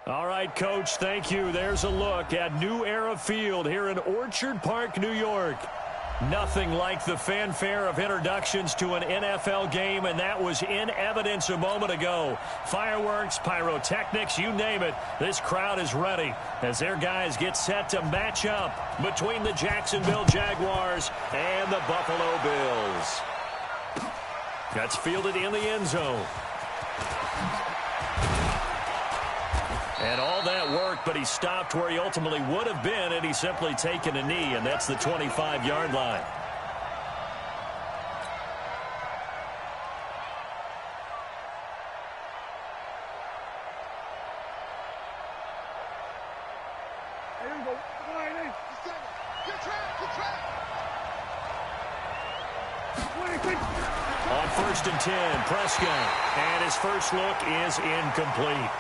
All right, Coach, thank you. There's a look at New Era Field here in Orchard Park, New York. Nothing like the fanfare of introductions to an NFL game, and that was in evidence a moment ago. Fireworks, pyrotechnics, you name it. This crowd is ready as their guys get set to match up between the Jacksonville Jaguars and the Buffalo Bills. That's fielded in the end zone. And all that work, but he stopped where he ultimately would have been, and he's simply taken a knee, and that's the 25-yard line. On 1st and 10, Prescott, and his first look is incomplete.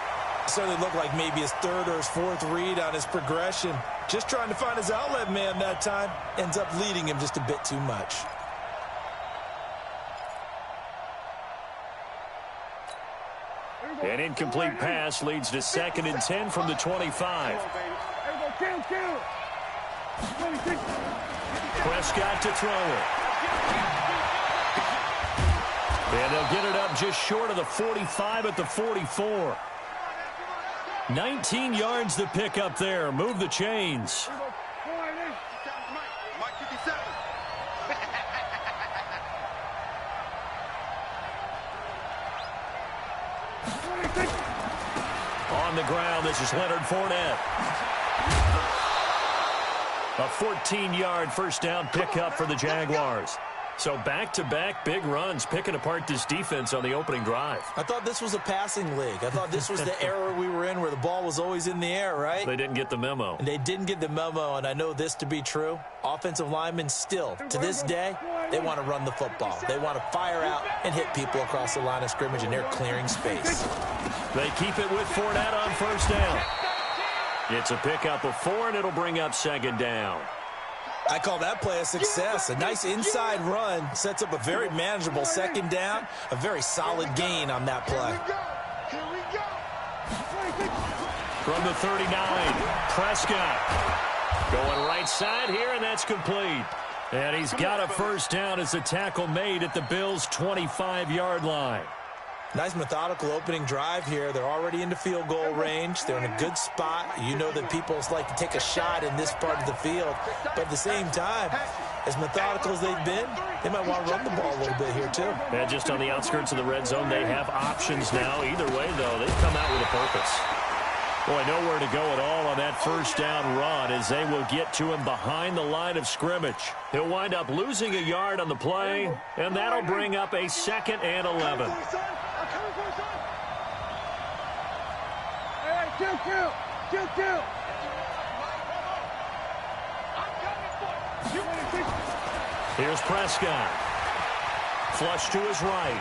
Certainly looked like maybe his third or his fourth read on his progression. Just trying to find his outlet man that time. Ends up leading him just a bit too much. An incomplete pass leads to 2nd and 10 from the 25. Prescott to throw it. And they'll get it up just short of the 45 at the 44. 19 yards to pick up there. Move the chains. On the ground, this is Leonard Fournette. A 14-yard first down pickup for the Jaguars. So back-to-back big runs, picking apart this defense on the opening drive. I thought this was a passing league. I thought this was the era we were in where the ball was always in the air, right? They didn't get the memo. And they didn't get the memo, and I know this to be true. Offensive linemen still, to this day, they want to run the football. They want to fire out and hit people across the line of scrimmage, and they're clearing space. They keep it with Fournette on first down. It's a pickup of 4, and it'll bring up 2nd down. I call that play a success. A nice inside run sets up a very manageable 2nd down. A very solid gain on that play. From the 39, Prescott going right side here, and that's complete. And he's got a first down as the tackle made at the Bills' 25-yard line. Nice methodical opening drive here. They're already into field goal range. They're in a good spot. You know that people like to take a shot in this part of the field. But at the same time, as methodical as they've been, they might want to run the ball a little bit here too. And just on the outskirts of the red zone, they have options now. Either way, though, they've come out with a purpose. Boy, nowhere to go at all on that first down run as they will get to him behind the line of scrimmage. He'll wind up losing a yard on the play, and that'll bring up a 2nd and 11. Here's Prescott. Flush to his right.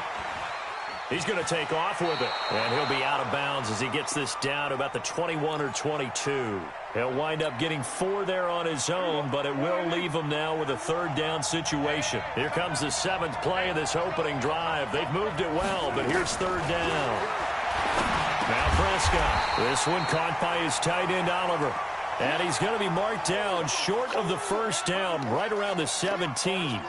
He's going to take off with it. And he'll be out of bounds as he gets this down to about the 21 or 22. He'll wind up getting 4 there on his own, but it will leave him now with a 3rd down situation. Here comes the 7th play of this opening drive. They've moved it well, but here's 3rd down. Now Prescott. This one caught by his tight end, Oliver. And he's going to be marked down short of the first down, right around the 17.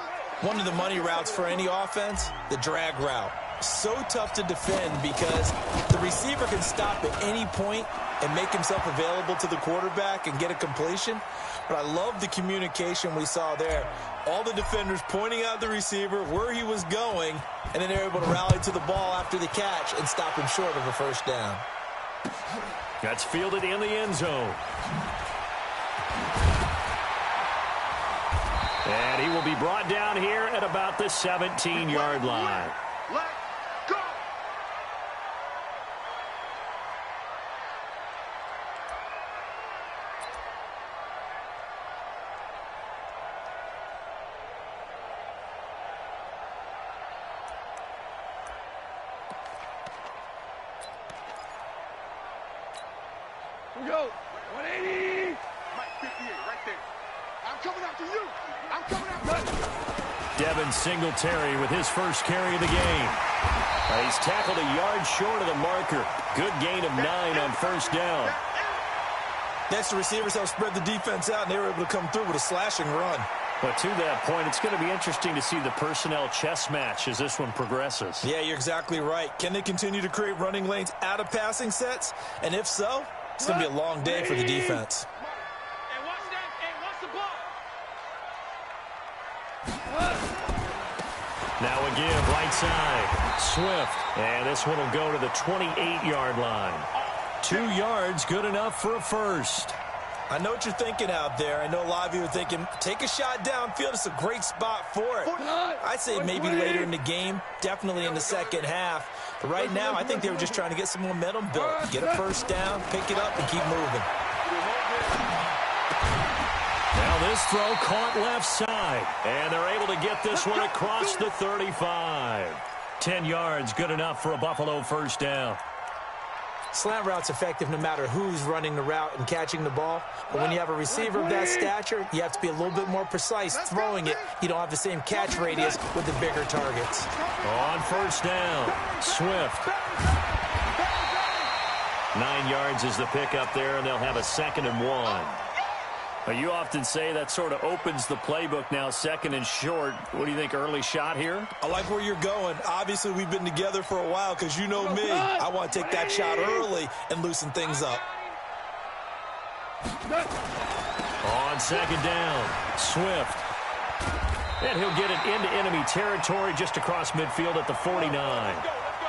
One of the money routes for any offense, the drag route. So tough to defend because the receiver can stop at any point and make himself available to the quarterback and get a completion. But I love the communication we saw there. All the defenders pointing out the receiver, where he was going, and then they're able to rally to the ball after the catch and stop him short of a first down. That's fielded in the end zone. And he will be brought down here at about the 17-yard line. Let's go! Here we go. 180. Mike 58 right there. I'm coming after you. I'm coming after you. Devin Singletary with his first carry of the game. He's tackled a yard short of the marker. Good gain of 9 on first down. Next, the receivers help spread the defense out, and they were able to come through with a slashing run. But to that point, it's going to be interesting to see the personnel chess match as this one progresses. Yeah, you're exactly right. Can they continue to create running lanes out of passing sets? And if so, it's going to be a long day for the defense. Now again, right side, Swift. And this one will go to the 28-yard line. 2 yards, good enough for a first. I know what you're thinking out there. I know a lot of you are thinking, take a shot downfield. It's a great spot for it. I'd say maybe later in the game, definitely in the second half. But right now, I think they were just trying to get some momentum built. Get a first down, pick it up, and keep moving. Now this throw caught left side. And they're able to get this one across the 35. 10 yards, good enough for a Buffalo first down. Slant route's effective no matter who's running the route and catching the ball. But when you have a receiver of that stature, you have to be a little bit more precise throwing it. You don't have the same catch radius with the bigger targets. On first down, Swift. 9 yards is the pickup there, and they'll have a 2nd and 1. You often say that sort of opens the playbook now, 2nd and short. What do you think, early shot here? I like where you're going. Obviously, we've been together for a while because you know me. I want to take that shot early and loosen things up. On 2nd down, Swift. And he'll get it into enemy territory just across midfield at the 49.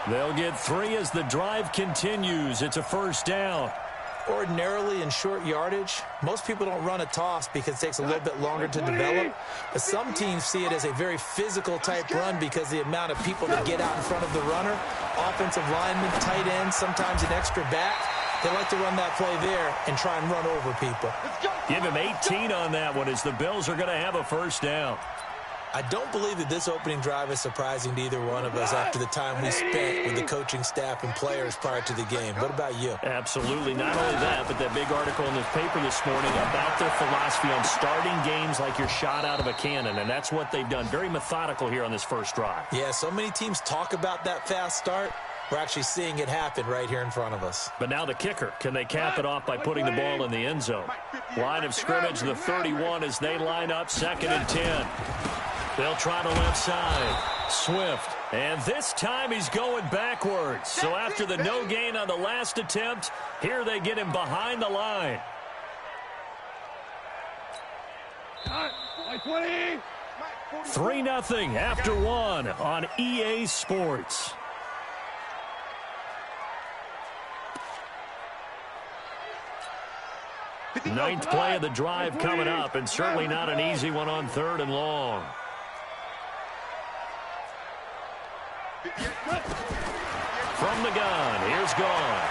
They'll get 3 as the drive continues. It's a first down. Ordinarily in short yardage, most people don't run a toss because it takes a little bit longer to develop. But some teams see it as a very physical type run because the amount of people that get out in front of the runner, offensive linemen, tight ends, sometimes an extra back, they like to run that play there and try and run over people. Give him 18 on that one as the Bills are going to have a first down. I don't believe that this opening drive is surprising to either one of us after the time we spent with the coaching staff and players prior to the game. What about you? Absolutely. Not only that, but that big article in the paper this morning about their philosophy on starting games like you're shot out of a cannon, and that's what they've done. Very methodical here on this first drive. Yeah, so many teams talk about that fast start. We're actually seeing it happen right here in front of us. But now the kicker. Can they cap it off by putting the ball in the end zone? Line of scrimmage, the 31 as they line up, 2nd and 10. They'll try to left side. Swift. And this time he's going backwards. So after the no gain on the last attempt, here they get him behind the line. 3-0 after 1 on EA Sports. Ninth play of the drive coming up, and certainly not an easy one on 3rd and long. From the gun, here's Gone.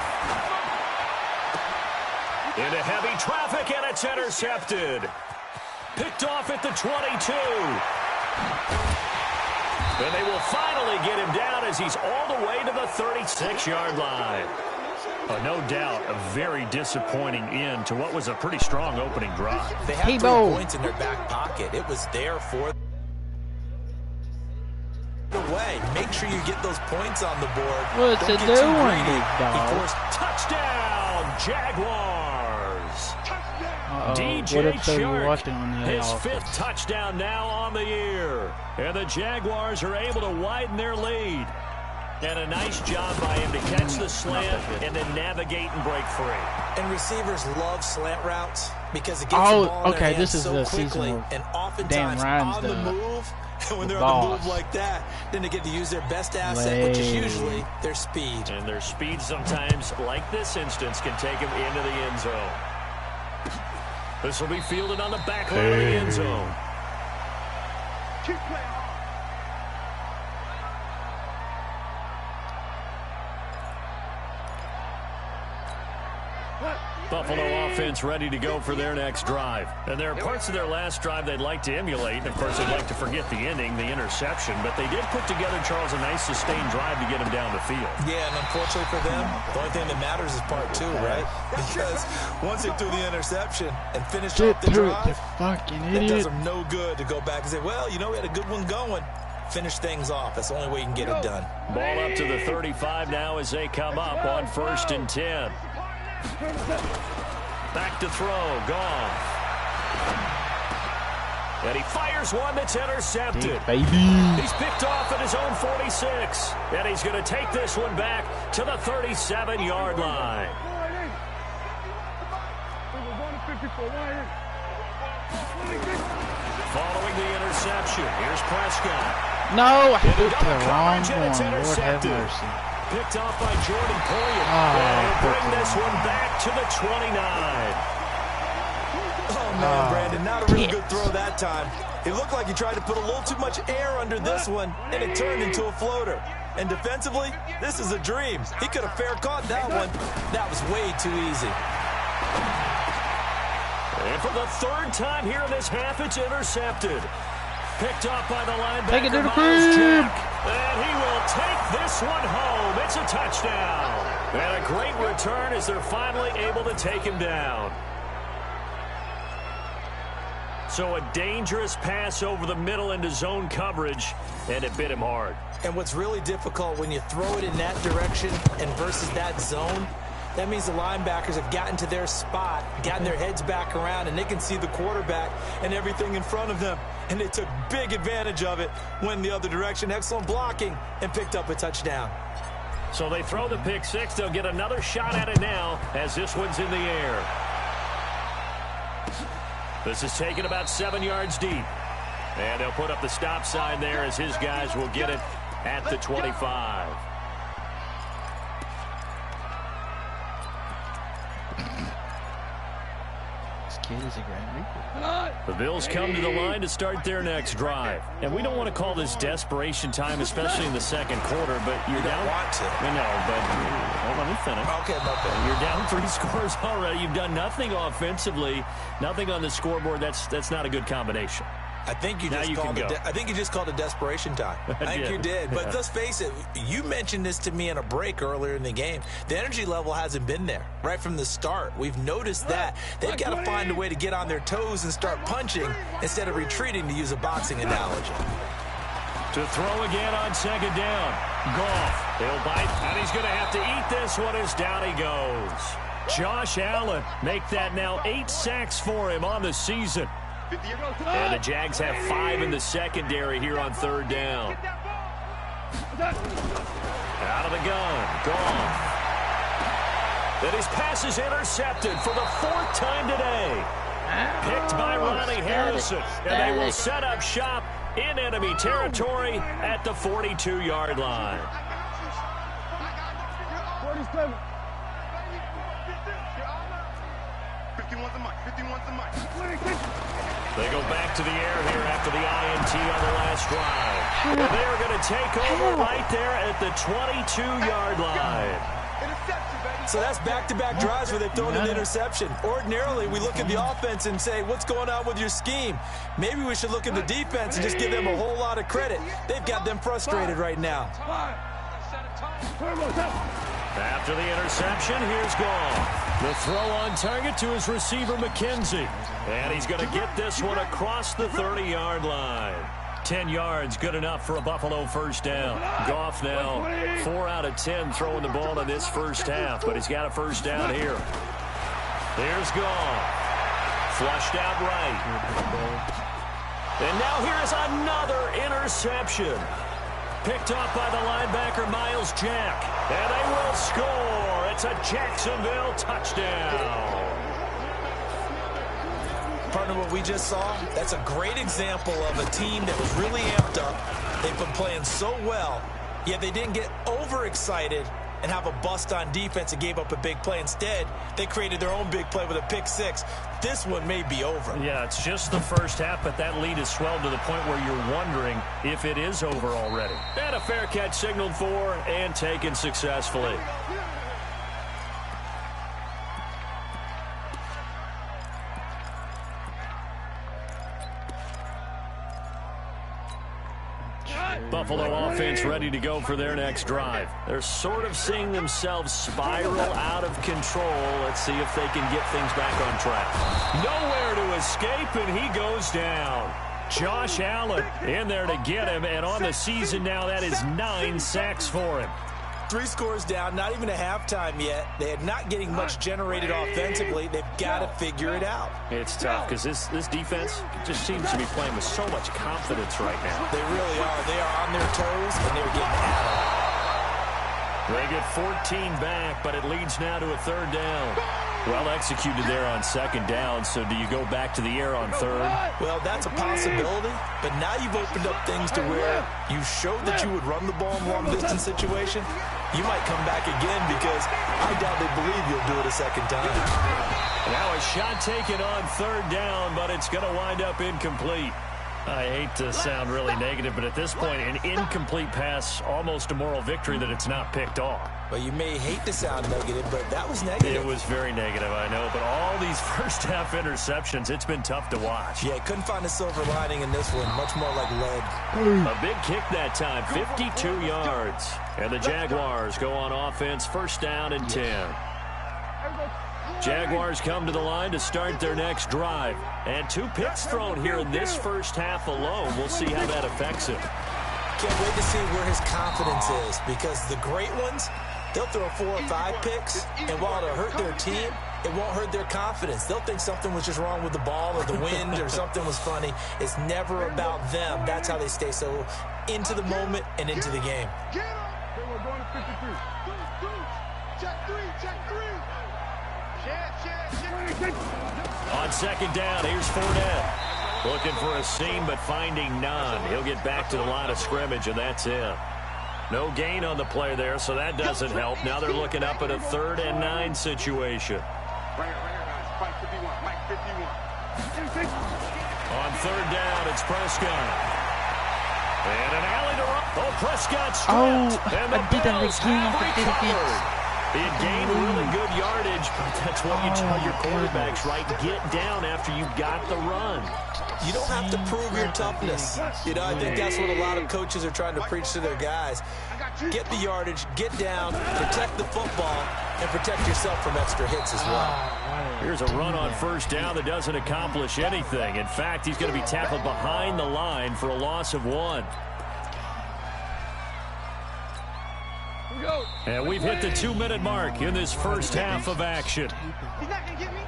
Into heavy traffic, and it's intercepted. Picked off at the 22. And they will finally get him down as he's all the way to the 36-yard line. No doubt, a very disappointing end to what was a pretty strong opening drive. They have 3 points in their back pocket. It was there for the way. Make sure you get those points on the board. What's it doing, big dog? He forced touchdown, Jaguars. DJ Chark, his 5th touchdown now on the year. And the Jaguars are able to widen their lead. And a nice job by him to catch the slant and then navigate and break free. And receivers love slant routes because it gets the ball in their hands so quickly. And oftentimes on the move, and when they're on the move like that, then they get to use their best asset, which is usually their speed. And their speed sometimes, like this instance, can take them into the end zone. This will be fielded on the back line of the end zone. Buffalo offense ready to go for their next drive. And there are parts of their last drive they'd like to emulate. And, of course, they'd like to forget the ending, the interception. But they did put together, Charles, a nice sustained drive to get them down the field. Yeah, and unfortunately for them, the only thing that matters is part two, right? Because once they threw the interception and finished off the drive, it does them no good to go back and say, well, you know, we had a good one going. Finish things off. That's the only way you can get it done. Ball up to the 35 now as they come up on 1st and 10. Back to throw. Goff. And he fires one that's intercepted. Baby. He's picked off at his own 46. And he's going to take this one back to the 37-yard line. Following the interception, here's Prescott. No, I hit the wrong one. Lord have mercy. Picked off by Jordan Poyer. And he'll bring this one back to the 29. Oh, man, Brandon, not a real good throw that time. It looked like he tried to put a little too much air under this one, and it turned into a floater. And defensively, this is a dream. He could have fair caught that one. That was way too easy. And for the 3rd time here in this half, it's intercepted. Picked off by the linebacker, Take it to the Miles crib. Jack. And he will take this one home. It's a touchdown. And a great return as they're finally able to take him down. So a dangerous pass over the middle into zone coverage, and it bit him hard. And what's really difficult when you throw it in that direction and versus that zone, that means the linebackers have gotten to their spot, gotten their heads back around, and they can see the quarterback and everything in front of them. And they took big advantage of it, went the other direction, excellent blocking, and picked up a touchdown. So they throw the pick six. They'll get another shot at it now as this one's in the air. This is taken about 7 yards deep. And they'll put up the stop sign there as his guys will get it at the 25. Kid is a Grand Reaper. The Bills come to the line to start their next drive. And we don't want to call this desperation time, especially in the second quarter, but you're down. Want to. No, but well, let me finish. Okay, my bad. You're down 3 scores already. You've done nothing offensively, nothing on the scoreboard. That's not a good combination. I think you just called it desperation time. I think you did. But let's face it, you mentioned this to me in a break earlier in the game. The energy level hasn't been there right from the start. We've noticed that. They've got to find a way to get on their toes and start punching instead of retreating, to use a boxing analogy. To throw again on 2nd down. Goff. He'll bite, and he's going to have to eat this one as down he goes. Josh Allen, make that now 8 sacks for him on the season. And the Jags have 5 in the secondary here on 3rd down. Out of the gun. Goff. Then his pass is intercepted for the 4th time today. Picked by Ronnie Harrison. And they will set up shop in enemy territory at the 42-yard line. 47. 51's the mic. 51's the mic. They go back to the air here after the INT on the last drive. And they're going to take over right there at the 22-yard line. So that's back-to-back drives where they've thrown an interception. Ordinarily, we look at the offense and say, what's going on with your scheme? Maybe we should look at the defense and just give them a whole lot of credit. They've got them frustrated right now. After the interception, here's Goff. The throw on target to his receiver, McKenzie. And he's going to get this one across the 30-yard line. 10 yards, good enough for a Buffalo 1st down. Goff now 4 out of 10 throwing the ball in this first half, but he's got a 1st down here. Here's Goff. Flushed out right. And now here's another interception. Picked off by the linebacker, Miles Jack. And they will score. It's a Jacksonville touchdown. Partner, what we just saw, that's a great example of a team that was really amped up. They've been playing so well, yet they didn't get overexcited and have a bust on defense and gave up a big play. Instead, they created their own big play with a pick six. This one may be over. Yeah, it's just the first half, but that lead has swelled to the point where you're wondering if it is over already. And a fair catch signaled for and taken successfully. Buffalo offense ready to go for their next drive. They're sort of seeing themselves spiral out of control. Let's see if they can get things back on track. Nowhere to escape, and he goes down. Josh Allen in there to get him, and on the season now, that is 9 sacks for him. 3 scores down, not even a halftime yet. They are not getting much generated offensively. They've got to figure it out. It's tough because this defense just seems to be playing with so much confidence right now. They really are. They are on their toes, and they're getting at it. They get 14 back, but it leads now to a 3rd down. Well executed there on 2nd down, so do you go back to the air on 3rd? Well, that's a possibility, but now you've opened up things to where you showed that you would run the ball in long-distance situation. You might come back again because I doubt they believe you'll do it a 2nd time. Now a shot taken on 3rd down, but it's going to wind up incomplete. I hate to sound really negative, but at this point, an incomplete pass, almost a moral victory that it's not picked off. Well, you may hate to sound negative, but that was negative. It was very negative, I know, but all these first-half interceptions, it's been tough to watch. Yeah, couldn't find a silver lining in this one, much more like lead. A big kick that time, 52 yards. And the Jaguars go on offense, 1st down and 10. Jaguars come to the line to start their next drive. And 2 picks thrown here in this first half alone. We'll see how that affects him. Can't wait to see where his confidence is, because the great ones, they'll throw 4 or 5 picks, and while it'll hurt their team, it won't hurt their confidence. They'll think something was just wrong with the ball or the wind or something was funny. It's never about them. That's how they stay so into the moment and into the game. Get up. They were going to 53. Check 3. Check 3. On 2nd down, here's Fournette. Looking for a seam, but finding none. He'll get back to the line of scrimmage, and that's it. No gain on the play there, so that doesn't help. Now they're looking up at a 3rd and 9 situation. Right here, guys. Mike 51. Mike 51. On 3rd down, it's Prescott. And an alley to run. Oh, Prescott stripped. And the Bills have recovered. He had gained really good yardage, but that's what you tell your quarterbacks, right? Get down after you got the run. You don't have to prove your toughness. You know, I think that's what a lot of coaches are trying to preach to their guys. Get the yardage, get down, protect the football, and protect yourself from extra hits as well. Here's a run on 1st down that doesn't accomplish anything. In fact, he's going to be tackled behind the line for a loss of 1. And we've hit the 2-minute mark in this first half of action. He's not going to get me.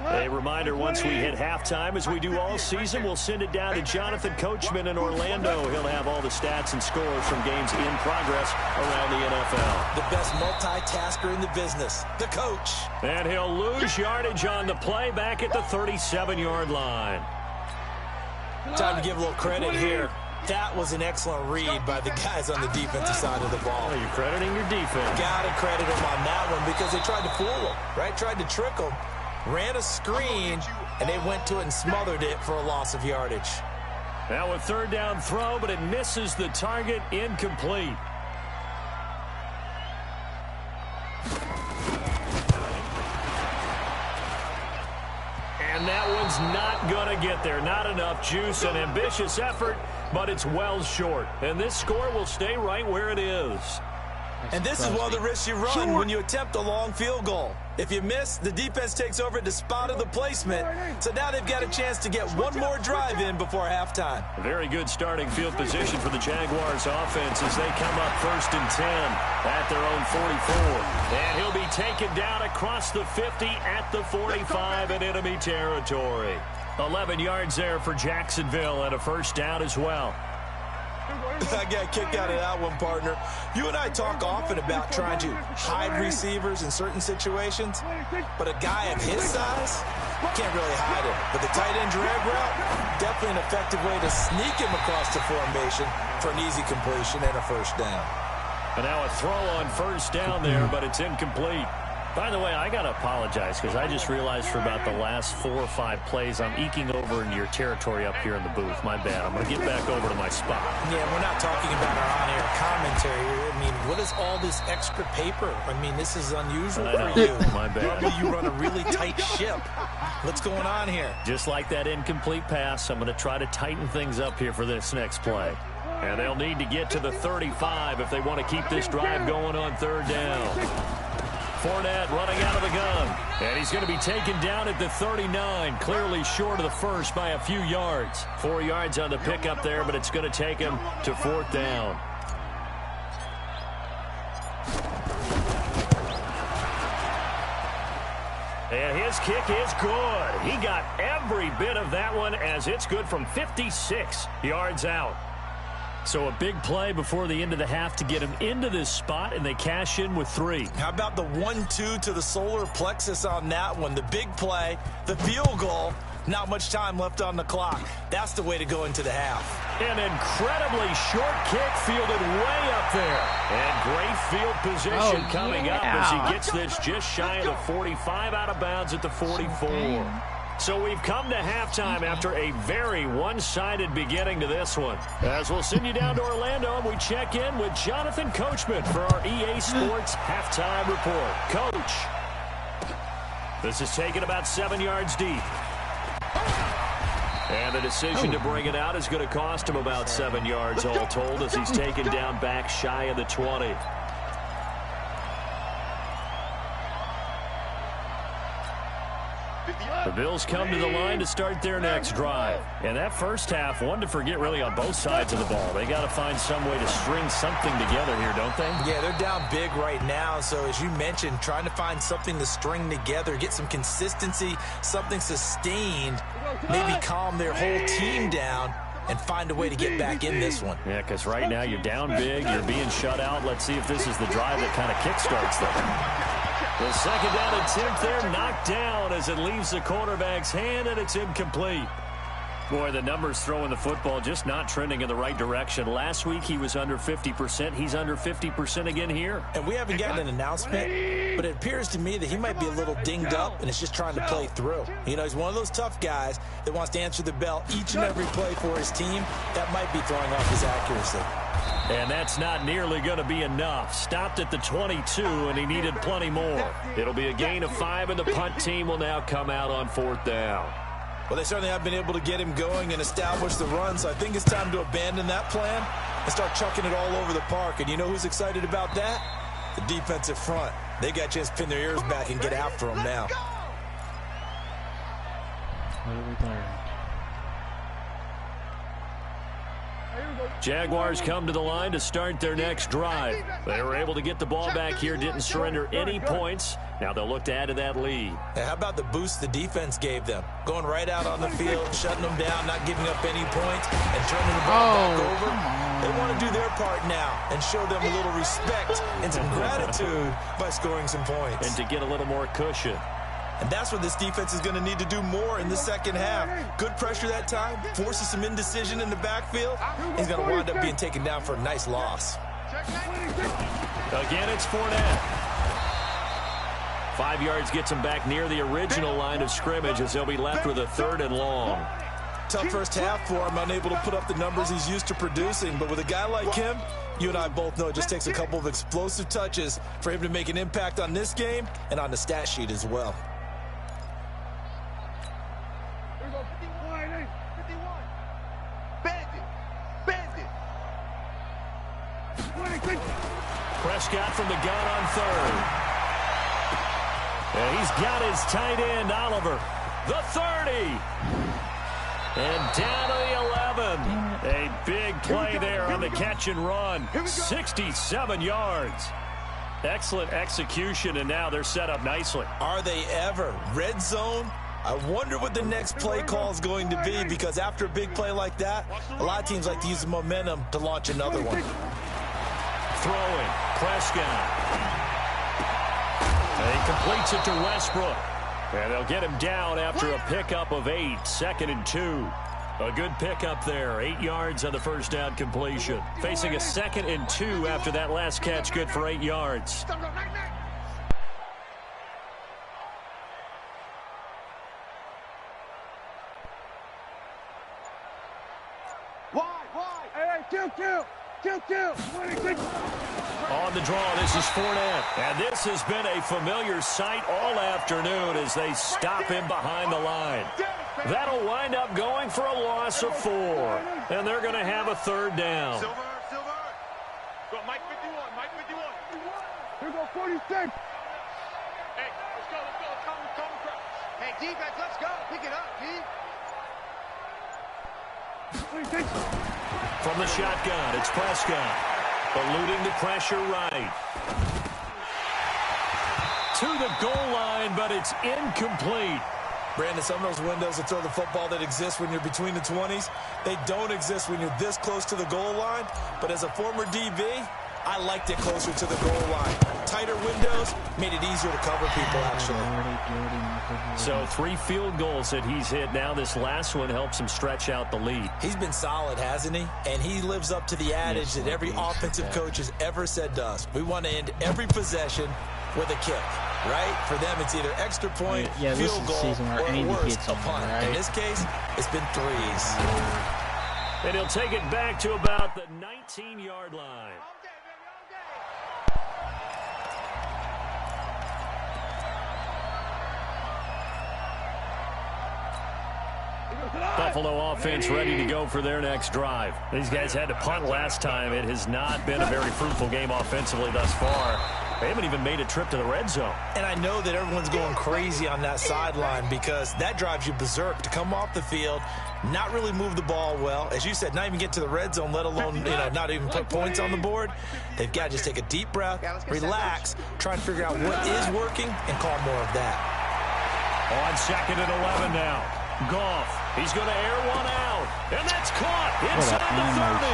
A reminder, once we hit halftime, as we do all season, we'll send it down to Jonathan Coachman in Orlando. He'll have all the stats and scores from games in progress around the NFL. The best multitasker in the business, the coach. And he'll lose yardage on the play back at the 37-yard line. Time to give a little credit here. That was an excellent read by the guys on the defensive side of the ball. Well, you're crediting your defense. Got to credit them on that one because they tried to fool them, right? Tried to trick them. Ran a screen, and they went to it and smothered it for a loss of yardage. Now a 3rd down throw, but it misses the target, incomplete. And that one's not going to get there. Not enough juice. An ambitious effort, but it's well short. And this score will stay right where it is. And this is one of the risks you run when you attempt a long field goal. If you miss, the defense takes over at the spot of the placement. So now they've got a chance to get one more drive in before halftime. A very good starting field position for the Jaguars offense as they come up 1st and 10 at their own 44. And he'll be taken down across the 50 at the 45 in enemy territory. 11 yards there for Jacksonville and a 1st down as well. I got a kick out of that one, partner. You and I talk often about trying to hide receivers in certain situations, but a guy of his size can't really hide him. But the tight end drag route, definitely an effective way to sneak him across the formation for an easy completion and a 1st down. And now a throw on 1st down there, but it's incomplete. By the way, I got to apologize because I just realized for about the last 4 or 5 plays, I'm eking over into your territory up here in the booth. My bad. I'm going to get back over to my spot. Yeah, we're not talking about our on-air commentary here. I mean, what is all this extra paper? I mean, this is unusual for you. My bad. Normally you run a really tight ship. What's going on here? Just like that incomplete pass, I'm going to try to tighten things up here for this next play. And they'll need to get to the 35 if they want to keep this drive going on 3rd down. Fournette running out of the gun. And he's going to be taken down at the 39, clearly short of the first by a few yards. 4 yards on the pickup there, but it's going to take him to 4th down. And his kick is good. He got every bit of that one as it's good from 56 yards out. So a big play before the end of the half to get him into this spot, and they cash in with 3. How about the 1-2 to the solar plexus on that one? The big play, the field goal, not much time left on the clock. That's the way to go into the half. An incredibly short kick fielded way up there. And great field position coming up as he gets this just shy of the 45 out of bounds at the 44. So we've come to halftime after a very one-sided beginning to this one. As we'll send you down to Orlando, and we check in with Jonathan Coachman for our EA Sports Halftime Report. Coach, this is taken about 7 yards deep. And the decision to bring it out is going to cost him about 7 yards all told as he's taken down back shy of the 20. The Bills come to the line to start their next drive. And that first half, one to forget really on both sides of the ball. They got to find some way to string something together here, don't they? Yeah, they're down big right now. So as you mentioned, trying to find something to string together, get some consistency, something sustained, maybe calm their whole team down and find a way to get back in this one. Yeah, because right now you're down big, you're being shut out. Let's see if this is the drive that kind of kickstarts them. The second down attempt there knocked down as it leaves the quarterback's hand, and it's incomplete. Boy, the numbers throwing the football just not trending in the right direction. Last week he was under 50%. He's under 50% again here. And we haven't gotten an announcement, but it appears to me that he might be a little dinged up and is just trying to play through. You know, he's one of those tough guys that wants to answer the bell each and every play for his team. That might be throwing off his accuracy. And that's not nearly going to be enough. Stopped at the 22, and he needed plenty more. It'll be a gain of 5, and the punt team will now come out on 4th down. Well, they certainly have been able to get him going and establish the run, so I think it's time to abandon that plan and start chucking it all over the park. And you know who's excited about that? The defensive front. They got a chance to pin their ears back and get after him now. What are we doing? Jaguars come to the line to start their next drive. They were able to get the ball back here, didn't surrender any points. Now they'll look to add to that lead. And how about the boost the defense gave them? Going right out on the field, shutting them down, not giving up any points, and turning the ball back over. They want to do their part now and show them a little respect and some gratitude by scoring some points. And to get a little more cushion. And that's what this defense is going to need to do more in the second half. Good pressure that time, forces some indecision in the backfield. He's going to wind up being taken down for a nice loss. Again, it's Fournette. 5 yards gets him back near the original line of scrimmage as they'll be left with a 3rd and long. Tough first half for him, unable to put up the numbers he's used to producing. But with a guy like him, you and I both know it just takes a couple of explosive touches for him to make an impact on this game and on the stat sheet as well. Prescott from the gun on 3rd. And he's got his tight end, Oliver. The 30. And down to the 11. A big play there on the catch and run. 67 yards. Excellent execution, and now they're set up nicely. Are they ever? Red zone? I wonder what the next play call is going to be, because after a big play like that, a lot of teams like to use the momentum to launch another one. Throwing, Prescott. And he completes it to Westbrook. And they'll get him down after a pickup of 8, 2nd and 2. A good pickup there, 8 yards on the first down completion. Facing a 2nd and 2 after that last catch, good for 8 yards. Hey, kill. On the draw, this is Fournette. And this has been a familiar sight all afternoon as they stop him behind the line. That'll wind up going for a loss of 4. And they're going to have a 3rd down. Silver. Go, Mike 51. Here go 46. Hey, let's go. Come across. Hey, defense, let's go. Pick it up, D. From the shotgun, it's Prescott. Eluding the pressure right. To the goal line, but it's incomplete. Brandon, some of those windows to throw the football that exist when you're between the 20s, they don't exist when you're this close to the goal line. But as a former DB, I liked it closer to the goal line. Tighter windows made it easier to cover people, actually. So 3 field goals that he's hit. Now this last one helps him stretch out the lead. He's been solid, hasn't he? And he lives up to the adage that every offensive coach has ever said to us. We want to end every possession with a kick, right? For them, it's either extra point, field goal, or worse, a punt. Right? In this case, it's been 3s. And he'll take it back to about the 19-yard line. Buffalo offense ready to go for their next drive. These guys had to punt last time. It has not been a very fruitful game offensively thus far. They haven't even made a trip to the red zone. And I know that everyone's going crazy on that sideline because that drives you berserk to come off the field, not really move the ball well. As you said, not even get to the red zone, let alone, not even put points on the board. They've got to just take a deep breath, relax, try and figure out what is working, and call more of that. On 2nd and 11 now. Goff, he's going to air one out, and that's caught inside the 30.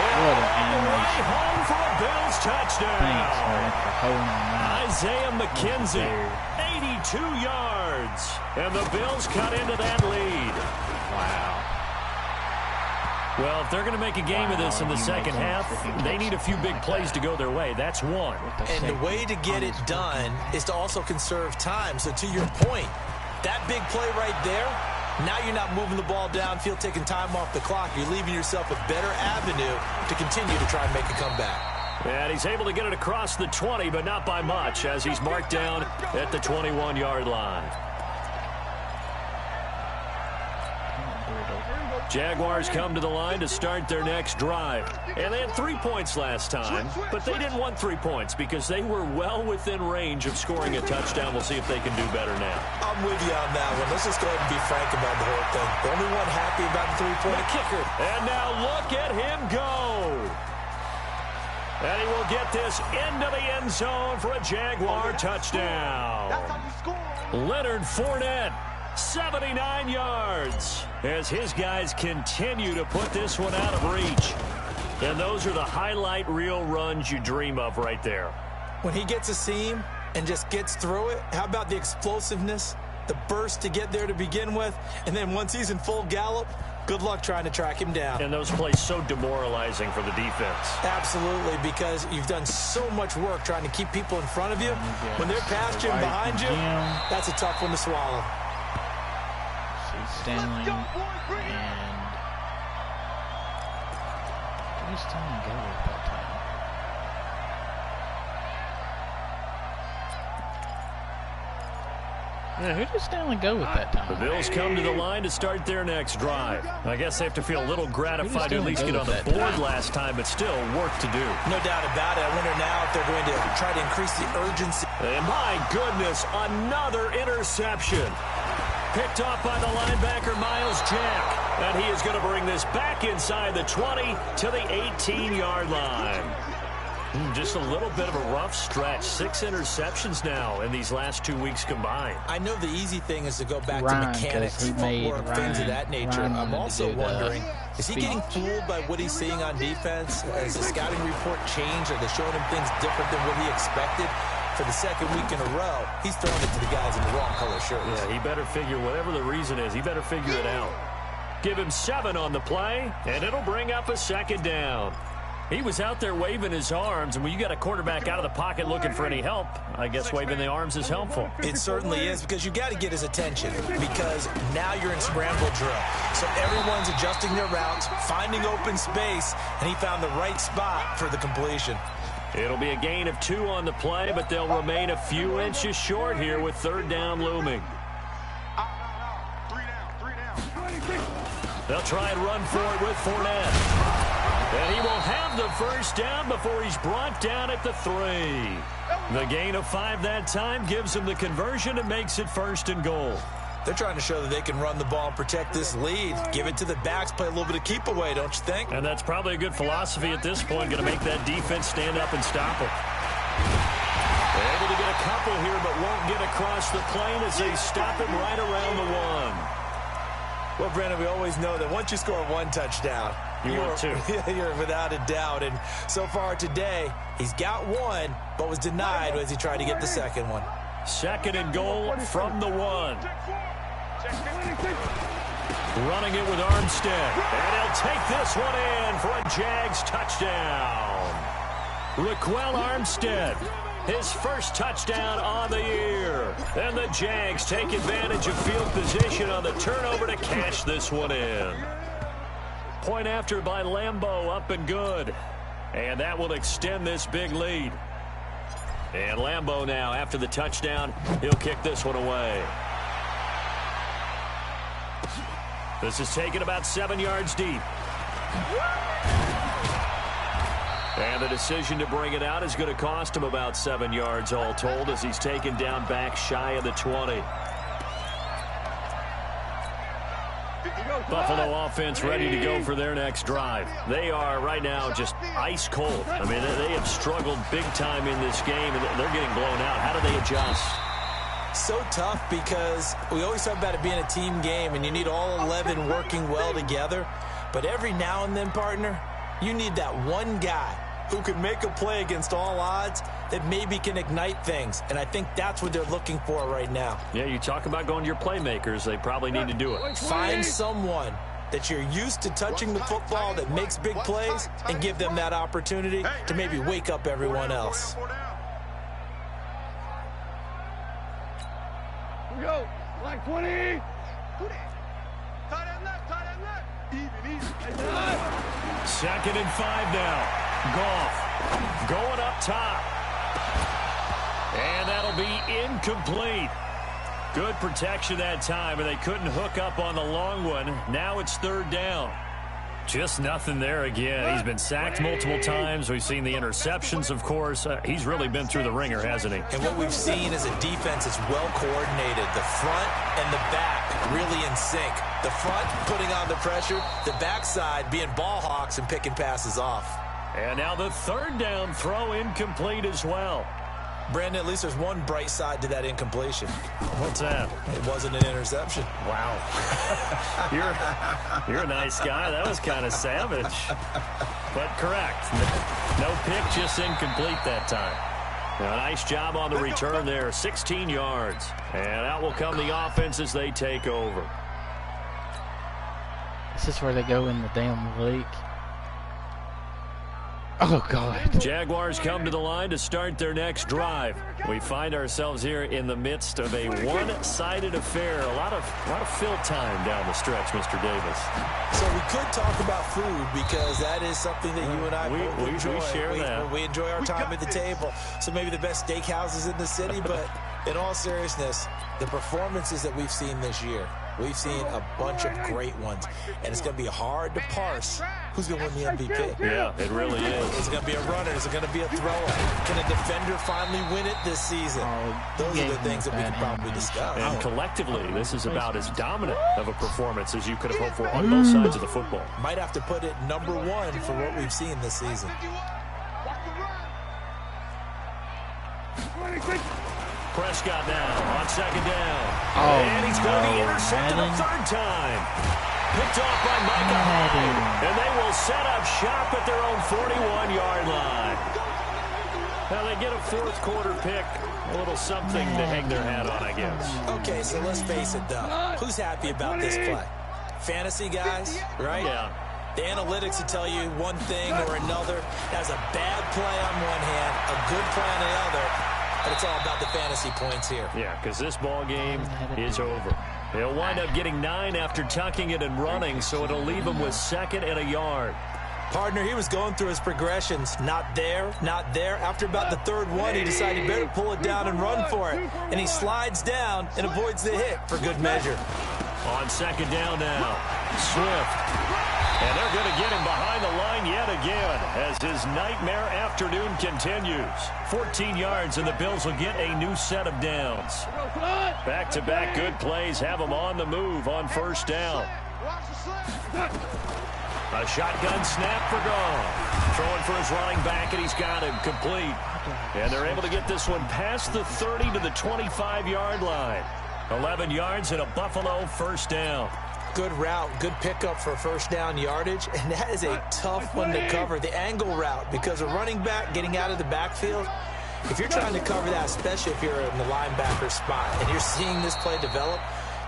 What an animation. Home for a Bills touchdown. Thanks, man, for holding on that. Isaiah McKenzie, 82 yards, and the Bills cut into that lead. Wow. Well, if they're going to make a game of this in the second half, they need a few big plays to go their way. That's one. And the way to get it done is to also conserve time. So to your point, that big play right there, now you're not moving the ball downfield, taking time off the clock. You're leaving yourself a better avenue to continue to try and make a comeback. And he's able to get it across the 20, but not by much, as he's marked down at the 21-yard line. Jaguars come to the line to start their next drive. And they had 3 points last time, but they didn't want 3 points because they were well within range of scoring a touchdown. We'll see if they can do better now. I'm with you on that one. Let's just go ahead and be frank about the whole thing. The only one happy about the 3-point kicker. And now look at him go. And he will get this into the end zone for a Jaguar touchdown. Leonard Fournette, 79 yards, as his guys continue to put this one out of reach. And those are the highlight reel runs you dream of right there. When he gets a seam and just gets through it, how about the explosiveness, the burst to get there to begin with, and then once he's in full gallop, good luck trying to track him down. And those plays so demoralizing for the defense. Absolutely, because you've done so much work trying to keep people in front of you. When they're past you and behind you, that's a tough one to swallow. Stanley and who's Stanley go with that time? Yeah, who does Stanley go with that time? The Bills come to the line to start their next drive. I guess they have to feel a little gratified to at least get on the board last time, but still work to do. No doubt about it. I wonder now if they're going to try to increase the urgency. And my goodness, another interception. Picked off by the linebacker, Miles Jack. And he is going to bring this back inside the 20 to the 18-yard line. Just a little bit of a rough stretch. 6 interceptions now in these last 2 weeks combined. I know the easy thing is to go back to mechanics, footwork, things of that nature. I'm also wondering, is he getting fooled by what he's seeing on defense? Has the scouting report changed? Are they showing him things different than what he expected? For the second week in a row, he's throwing it to the guys in the wrong color shirts. Yeah, he better figure, whatever the reason is, he better figure it out. Give him 7 on the play, and it'll bring up a 2nd down. He was out there waving his arms, and when you got a quarterback out of the pocket looking for any help, I guess waving the arms is helpful. It certainly is, because you got to get his attention, because now you're in scramble drill. So everyone's adjusting their routes, finding open space, and he found the right spot for the completion. It'll be a gain of 2 on the play, but they'll remain a few inches short here with 3rd down looming. They'll try and run for it with Fournette. And he will have the first down before he's brought down at the 3. The gain of 5 that time gives him the conversion and makes it 1st and goal. They're trying to show that they can run the ball and protect this lead. Give it to the backs, play a little bit of keep away, don't you think? And that's probably a good philosophy at this point, going to make that defense stand up and stop it. They're able to get a couple here, but won't get across the plane as they stop him right around the 1. Well, Brandon, we always know that once you score 1 touchdown, you're 2. You're without a doubt. And so far today, he's got 1, but was denied as he tried to get the second one. 2nd and goal from the 1. Running it with Armstead. And he'll take this one in for a Jags touchdown. Raquel Armstead, his first touchdown on the year. And the Jags take advantage of field position on the turnover to cash this one in. Point after by Lambeau, up and good. And that will extend this big lead. And Lambeau now, after the touchdown, he'll kick this one away. This is taken about 7 yards deep. And the decision to bring it out is going to cost him about 7 yards all told as he's taken down back shy of the 20. Buffalo offense ready to go for their next drive. They are right now just ice cold. I mean, they have struggled big time in this game, and they're getting blown out. How do they adjust? So tough because we always talk about it being a team game, and you need all 11 working well together. But every now and then, partner, you need that one guy who can make a play against all odds that maybe can ignite things. And I think that's what they're looking for right now. Yeah, you talk about going to your playmakers. They probably need to do it. Find someone that you're used to touching the football that makes big plays and give them that opportunity to maybe wake up everyone else. Here we go. Like 20. Tight end left, tight end left. Even. 2nd and 5 now. Goff going up top. And that'll be incomplete. Good protection that time, and they couldn't hook up on the long one. Now it's 3rd down. Just nothing there again. He's been sacked multiple times. We've seen the interceptions, of course. He's really been through the ringer, hasn't he? And what we've seen is a defense that's well coordinated. The front and the back really in sync. The front putting on the pressure, the backside being ball hawks and picking passes off. And now the 3rd down throw incomplete as well. Brandon, at least there's one bright side to that incompletion. What's that? It wasn't an interception. Wow. You're a nice guy. That was kind of savage. But correct. No pick, just incomplete that time. Now, nice job on the return there. 16 yards. And out will come the offense as they take over. This is where they go in the damn league. Oh, God. Jaguars come to the line to start their next drive. We find ourselves here in the midst of a one-sided affair. A lot of fill time down the stretch, Mr. Davis. So we could talk about food because that is something that you and I both enjoy. We share that. We enjoy our time at the table. So maybe the best steakhouses in the city, but in all seriousness, the performances that we've seen this year, we've seen a bunch of great ones, and it's going to be hard to parse who's going to win the MVP. Yeah, it really is. Is it going to be a runner? Is it going to be a thrower? Can a defender finally win it this season? Those are the things that we can probably discuss. And collectively, this is about as dominant of a performance as you could have hoped for on both sides of the football. Might have to put it number 1 for what we've seen this season. Prescott now on 2nd down. Oh, and he's going to be intercepted a 3rd time. Picked off by Micah Hyde. And they will set up shop at their own 41-yard line. Now they get a 4th quarter pick. A little something to hang their hat on, I guess. Okay, so let's face it, though. Who's happy about this play? Fantasy guys, right? Yeah. The analytics will tell you one thing or another. That's a bad play on one hand, a good play on the other. But it's all about the fantasy points here. Yeah, because this ball game is over. He'll wind up getting 9 after tucking it and running, so it'll leave him with 2nd and a yard. Partner, he was going through his progressions. Not there, not there. After about the 3rd one, he decided he better pull it down and run for it. And he slides down and avoids the hit for good measure. On 2nd down now, Swift. And they're going to get him behind the line yet again as his nightmare afternoon continues. 14 yards, and the Bills will get a new set of downs. Back-to-back good plays have them on the move on 1st down. A shotgun snap for Goff. Throwing for his running back, and he's got him complete. And they're able to get this one past the 30 to the 25-yard line. 11 yards and a Buffalo 1st down. Good route, good pickup for 1st down yardage, and that is a tough one to cover, the angle route, because a running back getting out of the backfield, if you're trying to cover that, especially if you're in the linebacker spot, and you're seeing this play develop,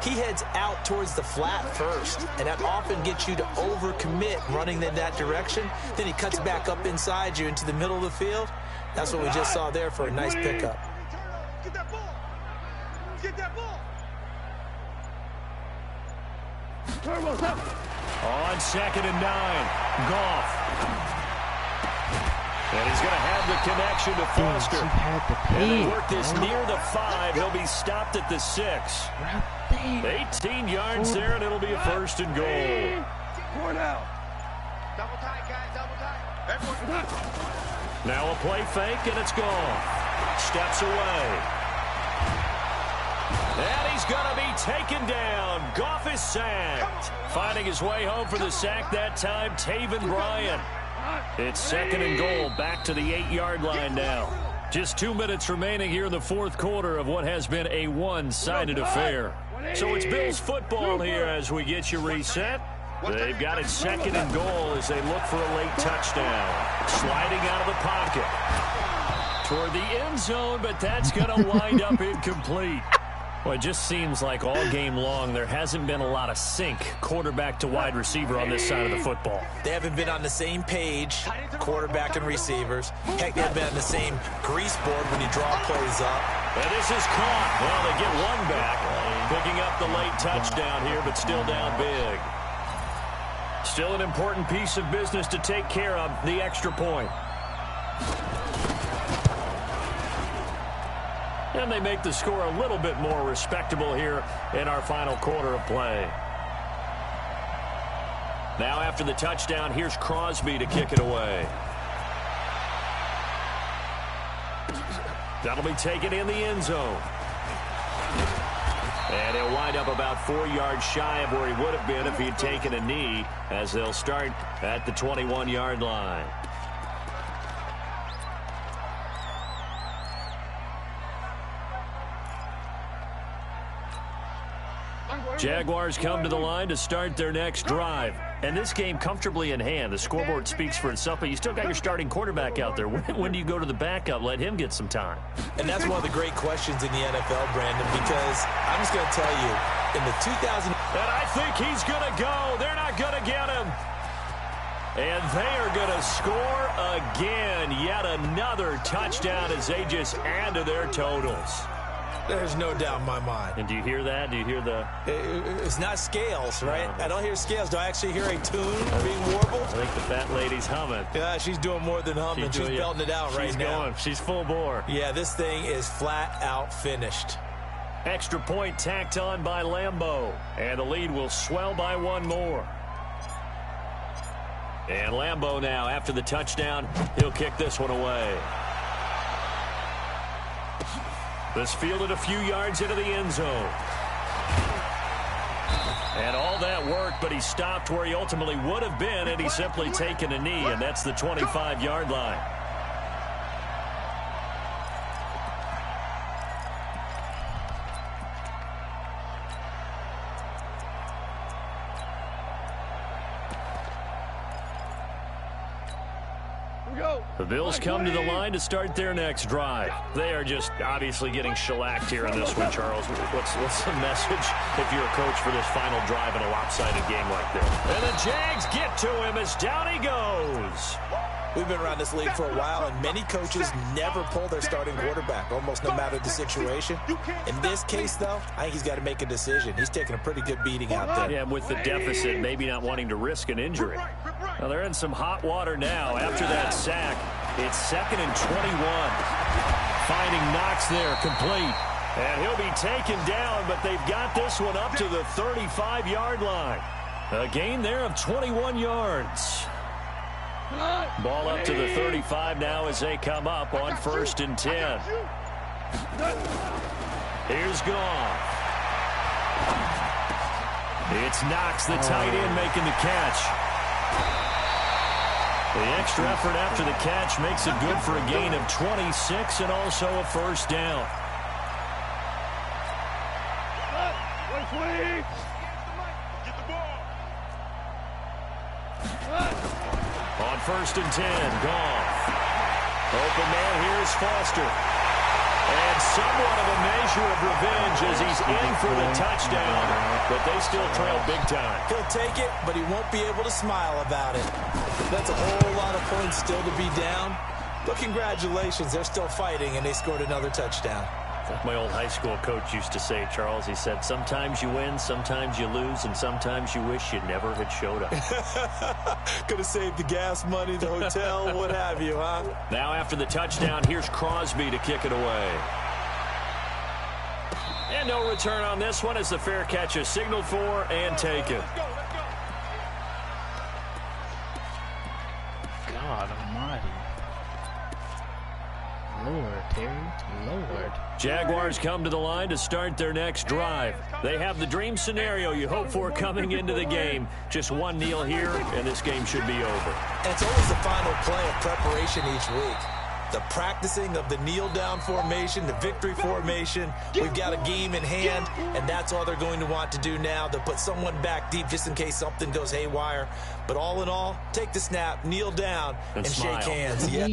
he heads out towards the flat first, and that often gets you to overcommit running in that direction. Then he cuts back up inside you into the middle of the field. That's what we just saw there for a nice pickup. Get that ball. Get that ball. On 2nd and 9, Goff. And he's going to have the connection to Foster. And they work this near the 5. He'll be stopped at the 6. 18 yards there, and it'll be a 1st and goal. Double tight, guys. Double tight. Everyone. Now a play fake, and it's gone. Steps away. And he's going to be taken down. Goff is sacked. Finding his way home for the sack that time, Taven Bryan. It's 2nd and goal, back to the 8-yard line now. Just 2 minutes remaining here in the 4th quarter of what has been a one-sided affair. So it's Bills football here as we get you reset. They've got it 2nd and goal as they look for a late touchdown. Sliding out of the pocket toward the end zone, but that's going to wind up incomplete. Well, it just seems like all game long there hasn't been a lot of sync quarterback to wide receiver on this side of the football. They haven't been on the same page, quarterback and receivers. Heck, they haven't been on the same grease board when you draw plays up. And this is caught. Well, they get one back, picking up the late touchdown here, but still down big. Still an important piece of business to take care of, the extra point. And they make the score a little bit more respectable here in our final quarter of play. Now after the touchdown, here's Crosby to kick it away. That'll be taken in the end zone. And he'll wind up about 4 yards shy of where he would have been if he'd taken a knee, as they'll start at the 21-yard line. Jaguars come to the line to start their next drive. And this game comfortably in hand. The scoreboard speaks for itself, but you still got your starting quarterback out there. When do you go to the backup? Let him get some time. And that's one of the great questions in the NFL, Brandon, because I'm just going to tell you, in the 2000... And I think he's going to go. They're not going to get him. And they are going to score again. Yet another touchdown as they just add to their totals. There's no doubt in my mind. And do you hear that? Do you hear the... It's not scales, right? I don't hear scales. Do I actually hear a tune being warbled? I think the fat lady's humming. Yeah, she's doing more than humming. She's belting it out right now. She's full bore. Yeah, this thing is flat out finished. Extra point tacked on by Lambeau. And the lead will swell by one more. And Lambeau now, after the touchdown, he'll kick this one away. This fielded a few yards into the end zone. And all that work, but he stopped where he ultimately would have been, and he's simply taken a knee, and that's the 25-yard line. The Bills come to the line to start their next drive. They are just obviously getting shellacked here in this one, Charles. What's the message if you're a coach for this final drive in a lopsided game like this? And the Jags get to him as down he goes. We've been around this league for a while, and many coaches never pull their starting quarterback, almost no matter the situation. In this case, though, I think he's got to make a decision. He's taking a pretty good beating out there. Yeah, with the deficit, maybe not wanting to risk an injury. Well, they're in some hot water now after that sack. It's 2nd and 21. Finding Knox there, complete. And he'll be taken down, but they've got this one up to the 35-yard line. A gain there of 21 yards. Ball up to the 35 now as they come up on 1st and 10. Here's Goff. It's Knox, the tight end, making the catch. The extra effort after the catch makes it good for a gain of 26 and also a 1st down. On 1st and 10, Goff. Open man, here's Foster. And somewhat of a measure of revenge as he's in for the touchdown, but they still trail big time. He'll take it, but he won't be able to smile about it. That's a whole lot of points still to be down. But congratulations, they're still fighting, and they scored another touchdown. Like my old high school coach used to say, Charles, he said, sometimes you win, sometimes you lose, and sometimes you wish you never had showed up. Could have saved the gas money, the hotel, what have you, huh? Now after the touchdown, here's Crosby to kick it away. And no return on this one as the fair catch is signaled for and taken. God almighty. Lord, Terry. Lord. Jaguars come to the line to start their next drive. They have the dream scenario you hope for coming into the game. Just one kneel here, and this game should be over. And it's always the final play of preparation each week. The practicing of the kneel-down formation, the victory formation. We've got a game in hand, and that's all they're going to want to do now. They'll put someone back deep just in case something goes haywire. But all in all, take the snap, kneel down, and shake hands. Yeah.